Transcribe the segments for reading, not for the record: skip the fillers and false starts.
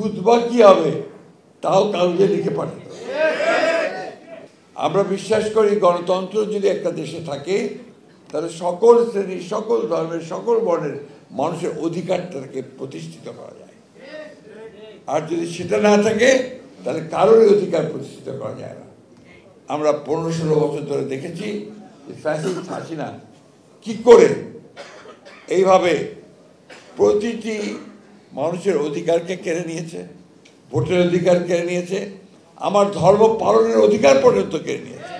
খুতবা কি হবে তাও কাগজে লিখে পাঠাতে হবে। আমরা বিশ্বাস করি গণতন্ত্র যদি একটা দেশে থাকে তাহলে সকল শ্রেণী, সকল ধর্মের, সকল বর্ণের মানুষের অধিকারটাকে প্রতিষ্ঠিত করা যায়। আর যদি সেটা না থাকে তাহলে কারোরই অধিকার প্রতিষ্ঠিত করা যায় না। আমরা 15-16 বছর ধরে দেখেছি যে ফ্যাসিস্ট হাসিনা কি করে এইভাবে প্রতিটি মানুষের অধিকারকে কেড়ে নিয়েছে, ভোটের অধিকার কেড়ে নিয়েছে, আমার ধর্ম পালনের অধিকার পর্যন্ত কেড়ে নিয়েছে।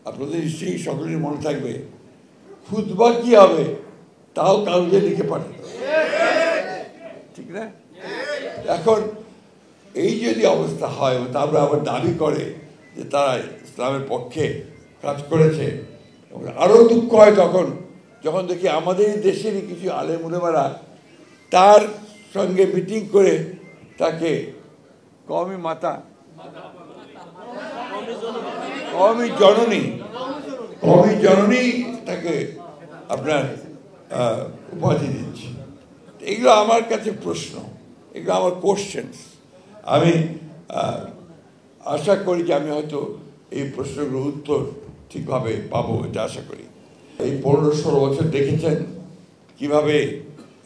আপনাদের নিশ্চয়ই সকলের মনে থাকবে খুতবা কি হবে তাও কাগজে লিখে পাঠাতে হবে, ঠিক না? এখন এই যদি অবস্থা হয়, তারপরে আবার দাবি করে যে তারা ইসলামের পক্ষে কাজ করেছে, আরও দুঃখ হয় তখন যখন দেখি আমাদের দেশেরই কিছু আলেম উলেমারা তার সঙ্গে মিটিং করে তাকে কওমি মাতা, কওমি জননী তাকে আপনার উপাধি দিচ্ছে। এগুলো আমার কাছে প্রশ্ন, এগুলো আমার কোশ্চেন্স। আমি আশা করি যে আমি হয়তো এই প্রশ্নগুলোর উত্তর ঠিকভাবে পাবো, এটা আশা করি। এই 15-16 বছর দেখেছেন কিভাবে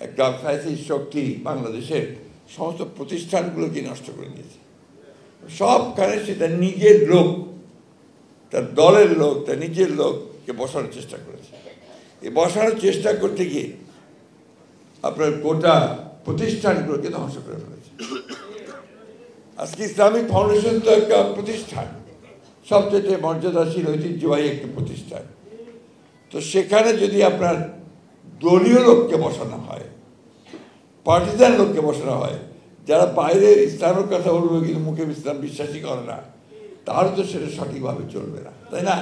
একটা ফ্যাসিস্ট শক্তি বাংলাদেশের সমস্ত প্রতিষ্ঠানগুলোকে নষ্ট করে দিয়েছে। সবখানে সে তার নিজের লোক, তার দলের লোক, তার নিজের লোককে বসানোর চেষ্টা করেছে। এই বসানোর চেষ্টা করতে গিয়ে আপনার গোটা প্রতিষ্ঠানগুলোকে ধ্বংস করে ফেলেছে। আজকে ইসলামিক ফাউন্ডেশন তো একটা প্রতিষ্ঠান, সবচেয়ে মর্যাদাশীল ঐতিহ্যবাহী একটি প্রতিষ্ঠান। তো সেখানে যদি আপনার দলীয় লোককে বসানো হয়, পার্টিজান লোককে বসানো হয়, যারা বাইরে ইসলামের কথা বলবে কিন্তু মুখে ইসলাম বিশ্বাসই করে না, তাহলে তো সেটা সঠিকভাবে চলবে না, তাই না?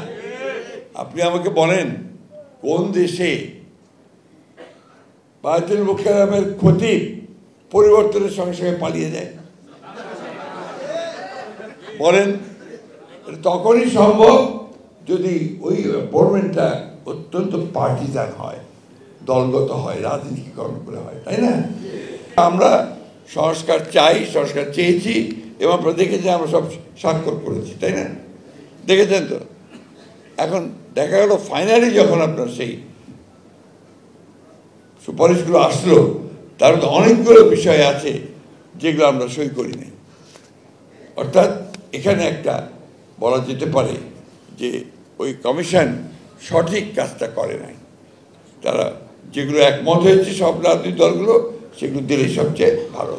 আপনি আমাকে বলেন কোন দেশে বায়তুল মুকাররমের খতিব পরিবর্তনের সঙ্গে সঙ্গে পালিয়ে যায়? বলেন, তখনই সম্ভব যদি ওই গভর্নমেন্টটা অত্যন্ত পার্টিজান হয়, দলগত হয়, রাজনীতিকরণ করে হয়, তাই না? আমরা সংস্কার চাই, সংস্কার চেয়েছি এবং আপনারা দেখেছি আমরা সব স্বাক্ষর করেছি, তাই না? দেখেছেন তো। এখন দেখা গেল ফাইনালি যখন আপনার সেই সুপারিশগুলো আসলো, তার মধ্যে অনেকগুলো বিষয় আছে যেগুলো আমরা সই করি নাই। অর্থাৎ এখানে একটা বলা যেতে পারে যে ওই কমিশন সঠিক কাজটা করে নাই। তারা যেগুলো একমত হয়েছে সব রাজনৈতিক দলগুলো, সেগুলো দিলেই সবচেয়ে ভালো।